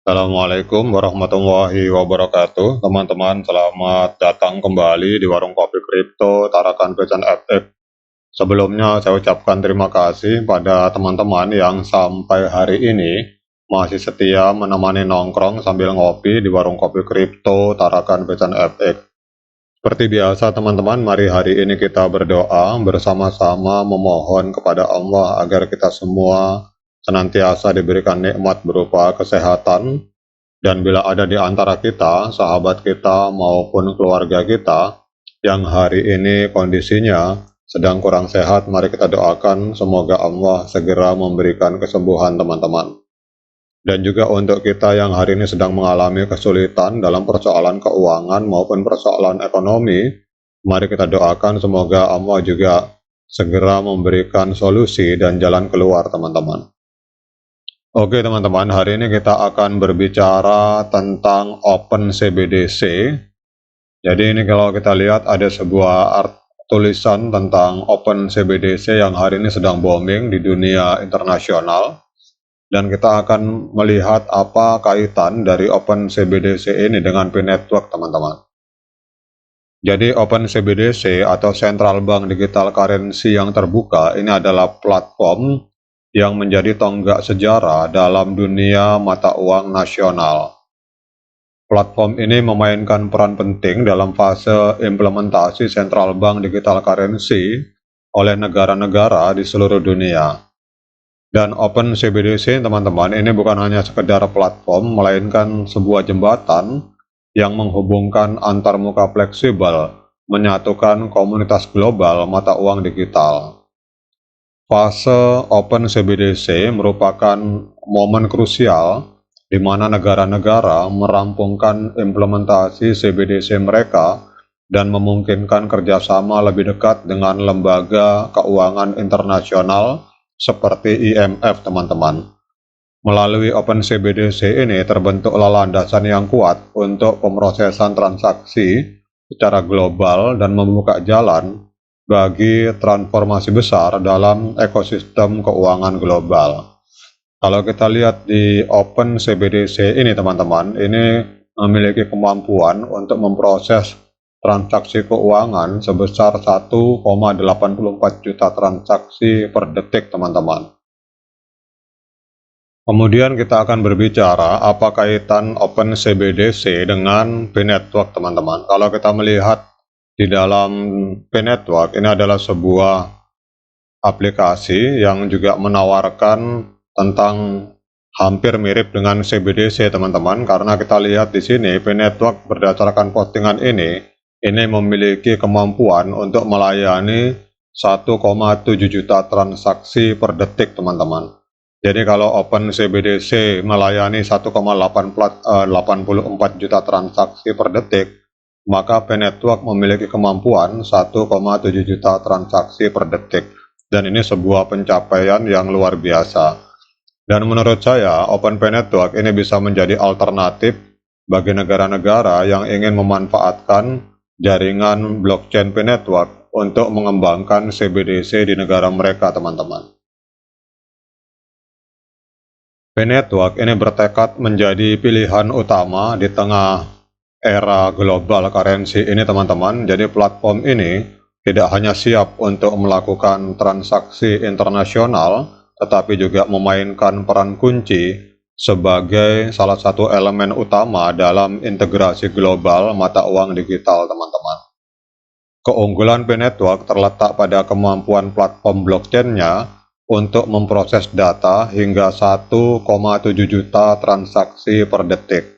Assalamualaikum warahmatullahi wabarakatuh. Teman-teman, selamat datang kembali di Warung Kopi Kripto Tarakan Pecan FX. Sebelumnya saya ucapkan terima kasih pada teman-teman yang sampai hari ini masih setia menemani nongkrong sambil ngopi di Warung Kopi Kripto Tarakan Pecan FX. Seperti biasa teman-teman, mari hari ini kita berdoa bersama-sama memohon kepada Allah agar kita semua senantiasa diberikan nikmat berupa kesehatan, dan bila ada di antara kita, sahabat kita maupun keluarga kita yang hari ini kondisinya sedang kurang sehat, mari kita doakan semoga Allah segera memberikan kesembuhan teman-teman. Dan juga untuk kita yang hari ini sedang mengalami kesulitan dalam persoalan keuangan maupun persoalan ekonomi, mari kita doakan semoga Allah juga segera memberikan solusi dan jalan keluar teman-teman. Oke teman-teman, hari ini kita akan berbicara tentang OpenCBDC. Jadi ini kalau kita lihat ada sebuah tulisan tentang OpenCBDC yang hari ini sedang booming di dunia internasional. Dan kita akan melihat apa kaitan dari OpenCBDC ini dengan P-Network teman-teman. Jadi OpenCBDC atau Central Bank Digital Currency yang terbuka ini adalah platform yang menjadi tonggak sejarah dalam dunia mata uang nasional. Platform ini memainkan peran penting dalam fase implementasi Central Bank Digital Currency oleh negara-negara di seluruh dunia. Dan OpenCBDC teman-teman ini bukan hanya sekedar platform, melainkan sebuah jembatan yang menghubungkan antarmuka fleksibel, menyatukan komunitas global mata uang digital. Fase OpenCBDC merupakan momen krusial di mana negara-negara merampungkan implementasi CBDC mereka dan memungkinkan kerjasama lebih dekat dengan lembaga keuangan internasional seperti IMF teman-teman. Melalui OpenCBDC ini terbentuklah landasan yang kuat untuk pemrosesan transaksi secara global dan membuka jalan bagi transformasi besar dalam ekosistem keuangan global. Kalau kita lihat di OpenCBDC ini teman-teman, ini memiliki kemampuan untuk memproses transaksi keuangan sebesar 1,84 juta transaksi per detik teman-teman. Kemudian kita akan berbicara apa kaitan OpenCBDC dengan P-Network teman-teman. Kalau kita melihat di dalam P-Network ini adalah sebuah aplikasi yang juga menawarkan tentang hampir mirip dengan CBDC teman-teman, karena kita lihat di sini P-Network berdasarkan postingan ini memiliki kemampuan untuk melayani 1,7 juta transaksi per detik teman-teman. Jadi kalau OpenCBDC melayani 1,84 juta transaksi per detik, maka P-Network memiliki kemampuan 1,7 juta transaksi per detik. Dan ini sebuah pencapaian yang luar biasa. Dan menurut saya, P-Network ini bisa menjadi alternatif bagi negara-negara yang ingin memanfaatkan jaringan blockchain P-Network untuk mengembangkan CBDC di negara mereka teman-teman. P-Network ini bertekad menjadi pilihan utama di tengah era global currency ini teman-teman. Jadi platform ini tidak hanya siap untuk melakukan transaksi internasional, tetapi juga memainkan peran kunci sebagai salah satu elemen utama dalam integrasi global mata uang digital teman-teman. Keunggulan P-Network terletak pada kemampuan platform blockchain-nya untuk memproses data hingga 1,7 juta transaksi per detik.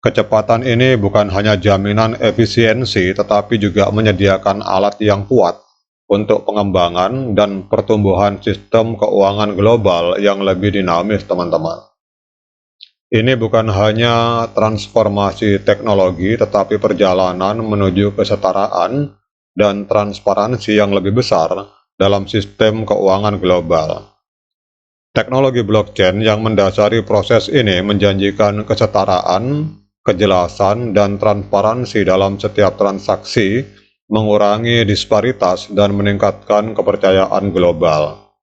Kecepatan ini bukan hanya jaminan efisiensi, tetapi juga menyediakan alat yang kuat untuk pengembangan dan pertumbuhan sistem keuangan global yang lebih dinamis teman-teman. Ini bukan hanya transformasi teknologi, tetapi perjalanan menuju kesetaraan dan transparansi yang lebih besar dalam sistem keuangan global. Teknologi blockchain yang mendasari proses ini menjanjikan kesetaraan, kejelasan, dan transparansi dalam setiap transaksi, mengurangi disparitas dan meningkatkan kepercayaan global.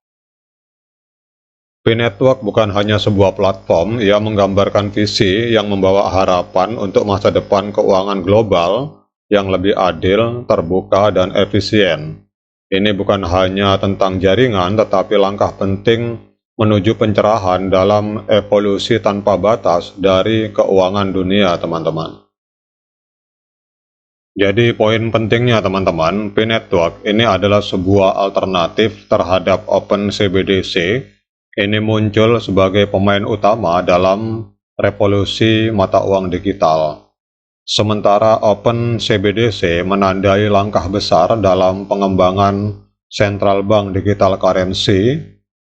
P-Network bukan hanya sebuah platform yang menggambarkan visi yang membawa harapan untuk masa depan keuangan global yang lebih adil, terbuka, dan efisien. Ini bukan hanya tentang jaringan, tetapi langkah penting menuju pencerahan dalam evolusi tanpa batas dari keuangan dunia, teman-teman. Jadi poin pentingnya teman-teman, P-Network ini adalah sebuah alternatif terhadap OpenCBDC. Ini muncul sebagai pemain utama dalam revolusi mata uang digital. Sementara OpenCBDC menandai langkah besar dalam pengembangan central bank digital currency,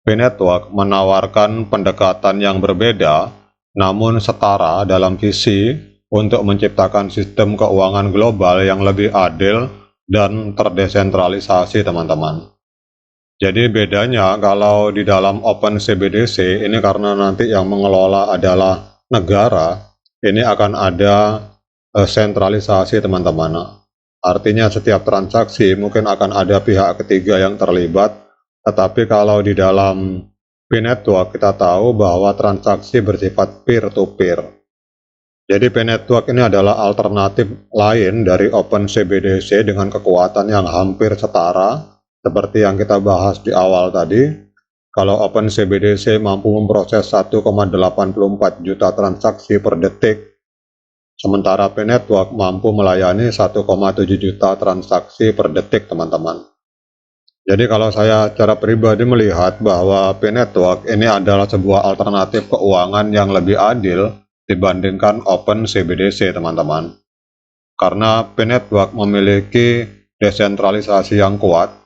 P-Network menawarkan pendekatan yang berbeda namun setara dalam visi untuk menciptakan sistem keuangan global yang lebih adil dan terdesentralisasi, teman-teman. Jadi bedanya kalau di dalam OpenCBDC ini karena nanti yang mengelola adalah negara, ini akan ada sentralisasi, teman-teman. Artinya setiap transaksi mungkin akan ada pihak ketiga yang terlibat, tetapi kalau di dalam P-Network kita tahu bahwa transaksi bersifat peer-to-peer. Jadi P-Network ini adalah alternatif lain dari OpenCBDC dengan kekuatan yang hampir setara, seperti yang kita bahas di awal tadi. Kalau OpenCBDC mampu memproses 1,84 juta transaksi per detik, sementara P-Network mampu melayani 1,7 juta transaksi per detik, teman-teman. Jadi kalau saya secara pribadi melihat bahwa P-Network ini adalah sebuah alternatif keuangan yang lebih adil dibandingkan OpenCBDC, teman-teman. Karena P-Network memiliki desentralisasi yang kuat,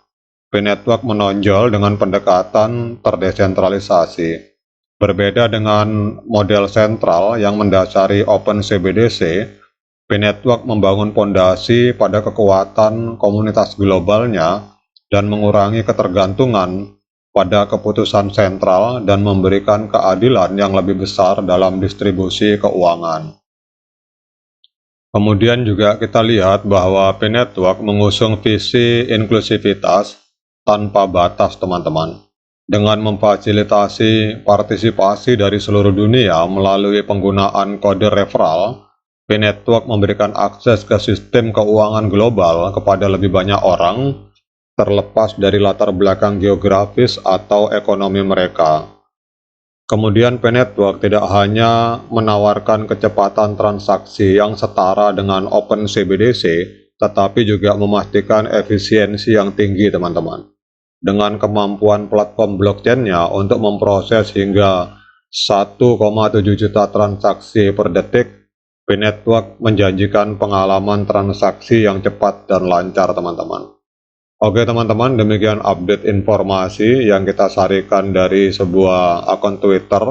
P-Network menonjol dengan pendekatan terdesentralisasi. Berbeda dengan model sentral yang mendasari OpenCBDC, P-Network membangun fondasi pada kekuatan komunitas globalnya dan mengurangi ketergantungan pada keputusan sentral dan memberikan keadilan yang lebih besar dalam distribusi keuangan. Kemudian juga kita lihat bahwa P-Network mengusung visi inklusivitas tanpa batas, teman-teman. Dengan memfasilitasi partisipasi dari seluruh dunia melalui penggunaan kode referral, P-Network memberikan akses ke sistem keuangan global kepada lebih banyak orang, terlepas dari latar belakang geografis atau ekonomi mereka. Kemudian P-Network tidak hanya menawarkan kecepatan transaksi yang setara dengan OpenCBDC, tetapi juga memastikan efisiensi yang tinggi, teman-teman. Dengan kemampuan platform blockchain-nya untuk memproses hingga 1,7 juta transaksi per detik, P-Network menjanjikan pengalaman transaksi yang cepat dan lancar, teman-teman. Oke teman-teman, demikian update informasi yang kita sarikan dari sebuah akun Twitter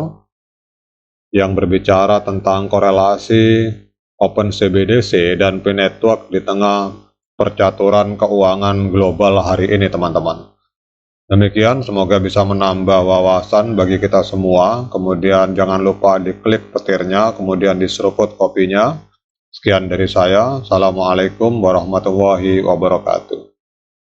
yang berbicara tentang korelasi OpenCBDC dan P-Network di tengah percaturan keuangan global hari ini, teman-teman. Demikian, semoga bisa menambah wawasan bagi kita semua. Kemudian jangan lupa diklik petirnya, kemudian diseruput kopinya. Sekian dari saya. Assalamualaikum warahmatullahi wabarakatuh.